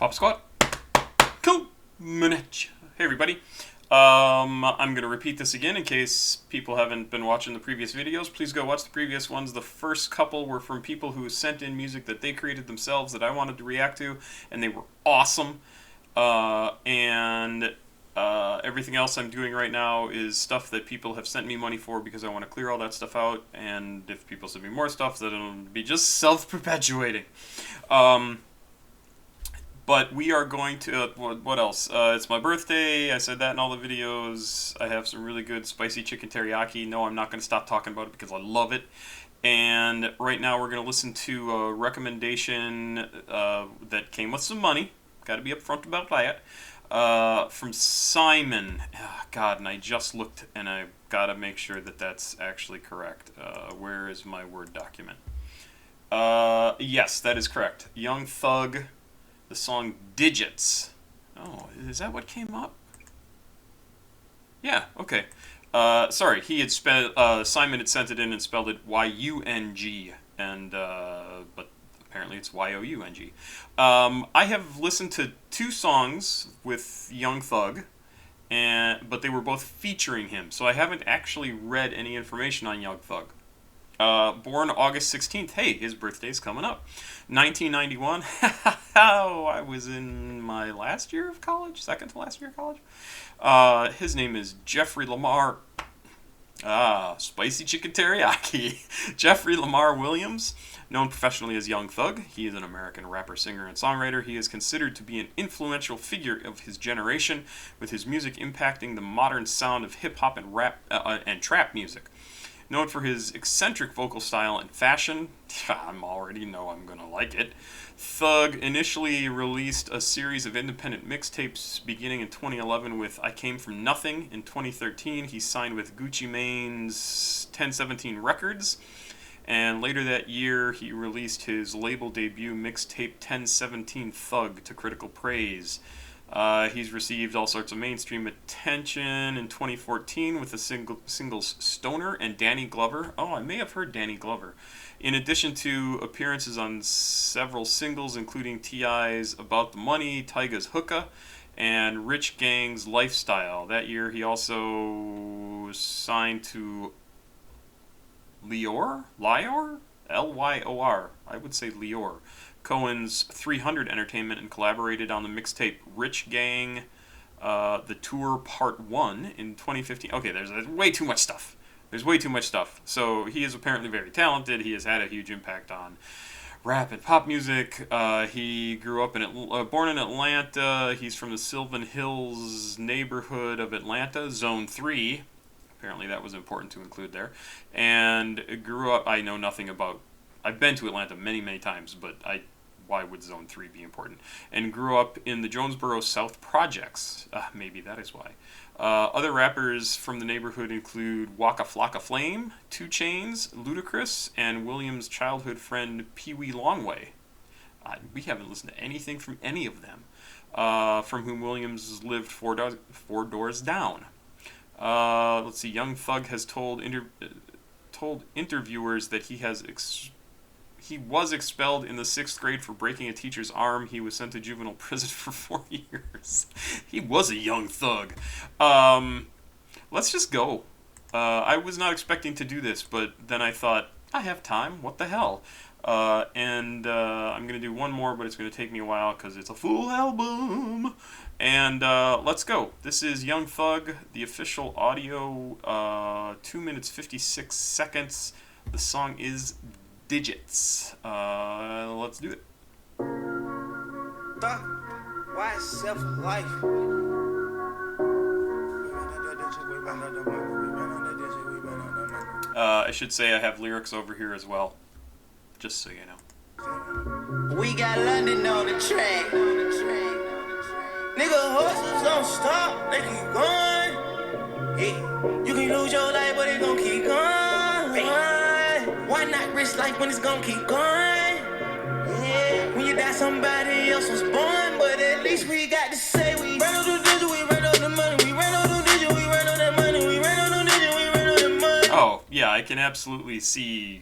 Papasquatjon. Cool. Hey everybody. I'm going to repeat this again in case people haven't been watching the previous videos. Please go watch the previous ones. The first couple were from people who sent in music that they created themselves that I wanted to react to, and they were awesome. Everything else I'm doing right now is stuff that people have sent me money for because I want to clear all that stuff out, and if people send me more stuff, then it'll be just self-perpetuating. But we are going to, what else? It's my birthday, I said that in all the videos. I have some really good spicy chicken teriyaki. No, I'm not going to stop talking about it because I love it. And right now we're going to listen to a recommendation that came with some money. Got to be upfront about that. From Simon. Oh, God, and I just looked and I've got to make sure that that's actually correct. Where is my Word document? Yes, that is correct. Young Thug. The song Digits. Oh, is that what came up? Yeah, okay. Sorry, he had Simon had sent it in and spelled it Y-U-N-G, and but apparently it's Y-O-U-N-G. I have listened to two songs with Young Thug, but they were both featuring him, so I haven't actually read any information on Young Thug. Born August 16th. Hey, his birthday's coming up. 1991. Oh, I was in my last year of college, second to last year of college. His name is Jeffrey Lamar. Spicy chicken teriyaki. Jeffrey Lamar Williams, known professionally as Young Thug. He is an American rapper, singer, and songwriter. He is considered to be an influential figure of his generation, with his music impacting the modern sound of hip-hop and rap and trap music. Known for his eccentric vocal style and fashion, I'm gonna like it. Thug initially released a series of independent mixtapes beginning in 2011 with I Came From Nothing. In 2013, he signed with Gucci Mane's 1017 Records. And later that year, he released his label debut mixtape 1017 Thug to critical praise. He's received all sorts of mainstream attention in 2014 with the singles Stoner and Danny Glover. Oh, I may have heard Danny Glover. In addition to appearances on several singles, including T.I.'s About the Money, Tyga's Hookah, and Rich Gang's Lifestyle. That year, he also signed to Lyor? L-Y-O-R. I would say Lyor. Cohen's 300 Entertainment, and collaborated on the mixtape Rich Gang, The Tour Part 1 in 2015. Okay, there's way too much stuff. So he is apparently very talented. He has had a huge impact on rap and pop music. He grew up born in Atlanta. He's from the Sylvan Hills neighborhood of Atlanta, Zone 3. Apparently that was important to include there. And grew up, I know nothing about, I've been to Atlanta many, many times, but why would Zone 3 be important? And grew up in the Jonesboro South Projects. Maybe that is why. Other rappers from the neighborhood include Waka Flocka Flame, 2 Chainz, Ludacris, and Williams' childhood friend Pee Wee Longway. We haven't listened to anything from any of them, from whom Williams lived four doors down. Let's see, Young Thug has told interviewers that he was expelled in the 6th grade for breaking a teacher's arm. He was sent to juvenile prison for 4 years. He was a young thug. Let's just go. I was not expecting to do this, but then I thought, I have time. What the hell? I'm going to do one more, but it's going to take me a while because it's a full album. And let's go. This is Young Thug, the official audio, 2 minutes 56 seconds. The song is Digits. Let's do it. Why self-life? I should say I have lyrics over here as well, just so you know. We got London on the track. Nigga, horses don't stop, they keep going. Yeah. You can lose your life, but it gon' keep going. Why not risk life when it's gon' keep going? Yeah. When you die, somebody else was born, but at least we got to say we ran on the digit, we ran on the money, we ran on the digit, we ran on that money, we ran on the digit, we ran on that money. Oh, yeah, I can absolutely see,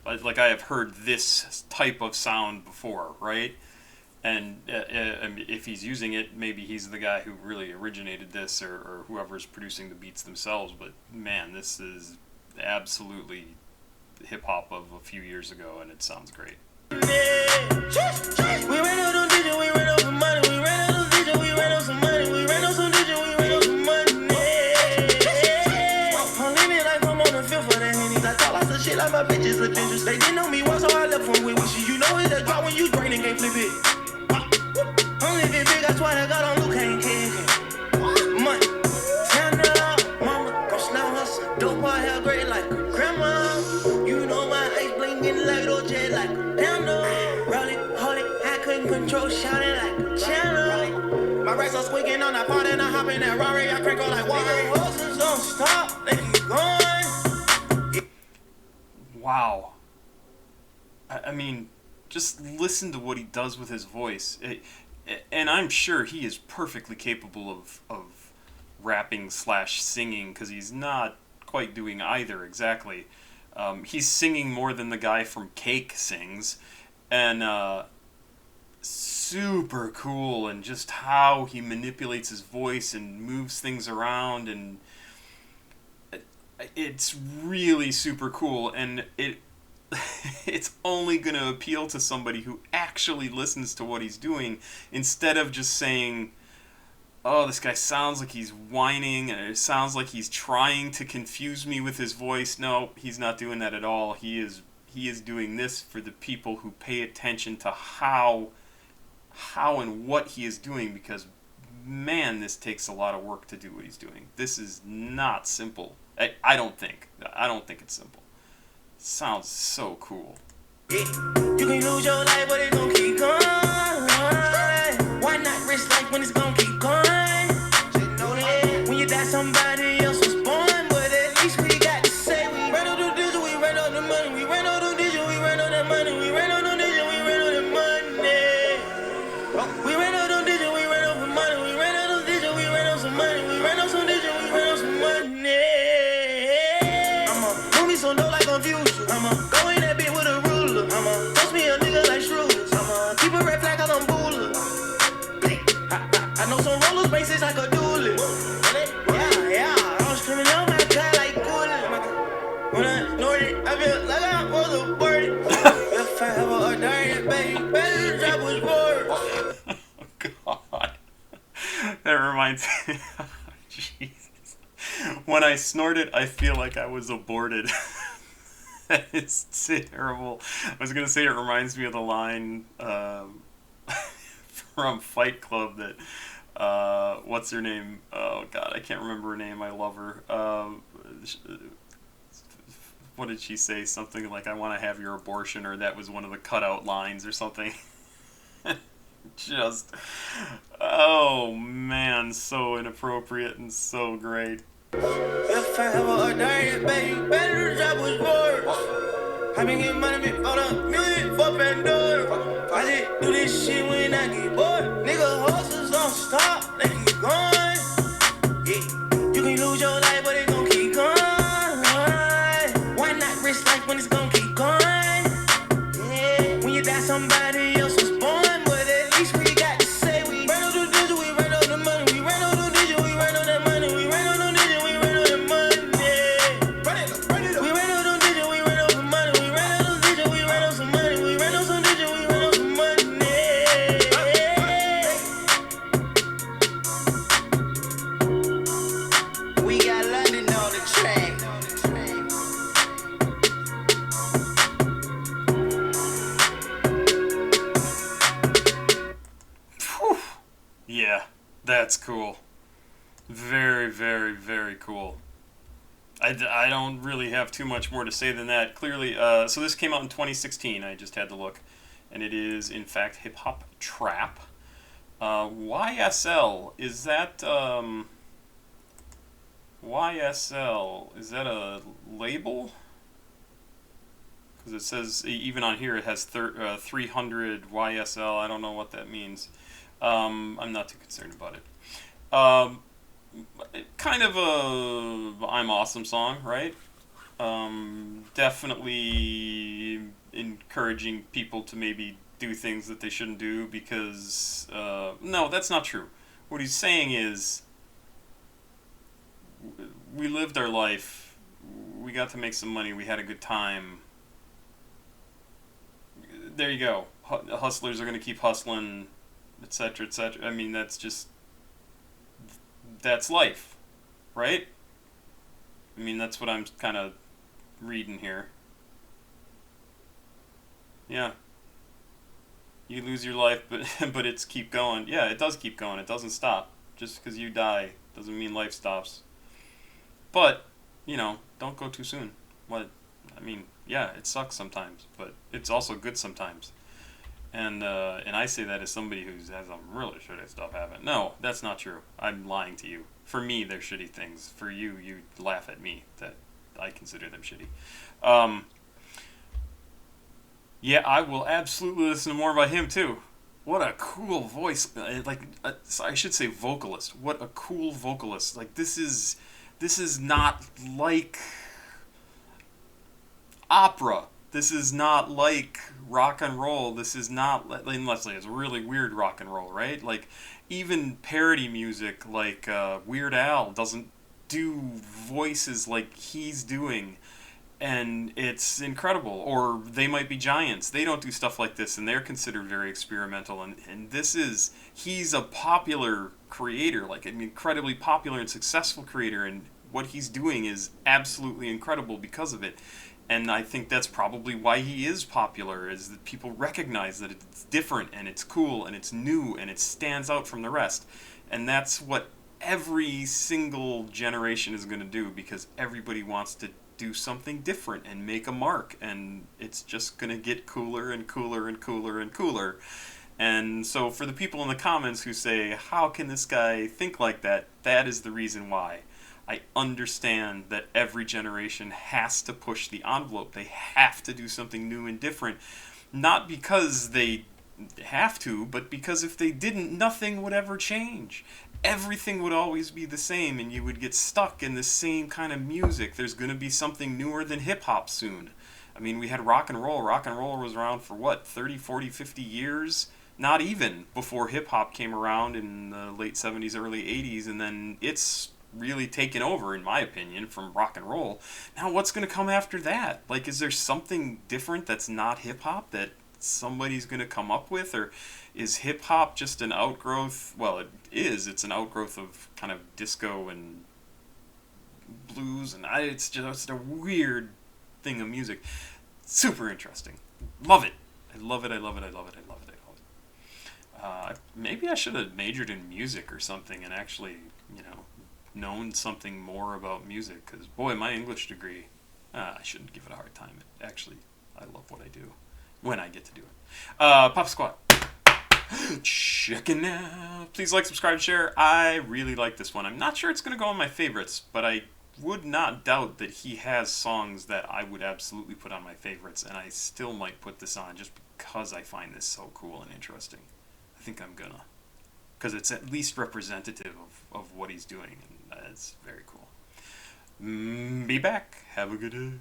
like I have heard this type of sound before, right? And if he's using it, maybe he's the guy who really originated this, or whoever's producing the beats themselves. But man, this is absolutely hip hop of a few years ago, and it sounds great. We ran out on digit, we ran out some money. We ran out on digit, we ran out some money. We ran out some digit, we ran out some money. I'm leaning like I'm on the field for the Hennies. I talk lots of shit like my bitches are dangerous. They didn't know me once, so I left them with wishes. You know it's a drop when you drain and can't flip it. I'm living big, I swear to God, I'm Luke, ain't kidding. Money, turn it up, mama, gon' slam her some dope, I have great like a grandma. You know my ice blinking like OJ like a panda. Roll it, hold it, I couldn't control, shouting like a channel. My racks are squeaking on that part and I hop in that Rari, I crank on like water. Nigga, horses don't stop, they keep going. Wow. I mean, just listen to what he does with his voice. And I'm sure he is perfectly capable of rapping / singing, because he's not quite doing either exactly. He's singing more than the guy from Cake sings, and super cool, and just how he manipulates his voice and moves things around, and it's really super cool, and it's only going to appeal to somebody who actually listens to what he's doing, instead of just saying, oh, this guy sounds like he's whining, and it sounds like he's trying to confuse me with his voice. No, he's not doing that at all. He is doing this for the people who pay attention to how and what he is doing, because, man, this takes a lot of work to do what he's doing. This is not simple. I don't think it's simple. Sounds so cool. Yeah. You can lose your life, but it's gon' keep going. Why not risk life when it's gon' keep going? When you die, somebody else was born, but at least we got to say we ran out the digit, we ran out the money, we ran out the digit, we ran out that money, we ran out the digit, we ran out the money. We ran out the digit, we ran out the money, we ran out the digit, we ran out some money, we ran out some digit, we ran out some money. So no like confusion. I'ma go in that bitch with a ruler. I'ma toast me a nigga like Schroeder. I'ma keep a red flag cause I'm buller. I know some roller spaces I could do it. Yeah. I'm screaming on my car like Cooler. When I snort it, I feel like I was aborted. If I ever a diet, baby, better drop was bored. Oh, God. That reminds me. Jesus. When I snorted, I feel like I was aborted. That is terrible. I was going to say it reminds me of the line from Fight Club that, what's her name? Oh, God, I can't remember her name. I love her. What did she say? Something like, I want to have your abortion, or that was one of the cutout lines or something. Just, oh, man, so inappropriate and so great. If I ever a diet, baby, better drop was bored. I been getting money before the music for Pandora. I just do this shit when I get bored. Nigga, horses don't stop, they keep going. Yeah, you can lose your life, but it's gon' keep going. Why not risk life when it's gon' keep going? Yeah, when you die, somebody else was born, but at least we got to say we ran out the digit, we ran out the money, we ran out the digit, we ran out that money, we ran out the digit, we ran out that money. We ran out the digit, we ran out some money, we ran out the digit, we ran out some money, we ran out some digit, we ran out some money. We got London on the track. Yeah, that's cool. Very, very, very cool. I don't really have too much more to say than that. Clearly, so this came out in 2016. I just had to look. And it is, in fact, hip-hop trap. YSL, is that, YSL, is that a label? Because it says, even on here, it has 300 YSL. I don't know what that means. I'm not too concerned about it. Kind of a I'm Awesome song, right? Definitely encouraging people to maybe do things that they shouldn't do because no, that's not true. What he's saying is we lived our life, we got to make some money, we had a good time. There you go. Hustlers are going to keep hustling, etc., etc. I mean, that's life, right? I mean, that's what I'm kind of reading here. Yeah, you lose your life, but but it's keep going. Yeah, it does keep going. It doesn't stop. Just because you die doesn't mean life stops. But don't go too soon. What? I mean, yeah, it sucks sometimes, but it's also good sometimes. And I say that as somebody who's had some really shitty stuff happen. No, that's not true. I'm lying to you. For me, they're shitty things. For you, you laugh at me that I consider them shitty. Um, yeah, I will absolutely listen to more about him too. What a cool voice! I should say vocalist. What a cool vocalist! Like this is not like opera. This is not like rock and roll. This is not unless it's really weird rock and roll, right? Like even parody music, like Weird Al doesn't do voices like he's doing, and it's incredible. Or They Might Be Giants. They don't do stuff like this, and they're considered very experimental. And he's a popular creator, like an incredibly popular and successful creator, and what he's doing is absolutely incredible because of it. And I think that's probably why he is popular, is that people recognize that it's different and it's cool and it's new and it stands out from the rest. And that's what every single generation is going to do, because everybody wants to do something different and make a mark, and it's just going to get cooler and cooler and cooler and cooler. And so for the people in the comments who say, how can this guy think like that? That is the reason why. I understand that every generation has to push the envelope. They have to do something new and different. Not because they have to, but because if they didn't, nothing would ever change. Everything would always be the same, and you would get stuck in the same kind of music. There's going to be something newer than hip-hop soon. I mean, we had rock and roll. Rock and roll was around for what, 30, 40, 50 years? Not even before hip-hop came around in the late 70s, early 80s, and then it's really taken over, in my opinion, from rock and roll. Now, what's going to come after that? Like, is there something different that's not hip-hop that somebody's going to come up with? Or is hip-hop just an outgrowth? Well, it is. It's an outgrowth of kind of disco and blues, and it's just a weird thing of music. Super interesting. Love it. I love it, I love it, I love it, I love it, I love it. Maybe I should have majored in music or something and actually, known something more about music, because boy, my English degree, I shouldn't give it a hard time. Actually, I love what I do when I get to do it. Papa Squat, checking out. Please like, subscribe, share. I really like this one. I'm not sure it's going to go on my favorites, but I would not doubt that he has songs that I would absolutely put on my favorites, and I still might put this on just because I find this so cool and interesting. I think I'm gonna, because it's at least representative of what he's doing, and it's very cool. Be back. Have a good day.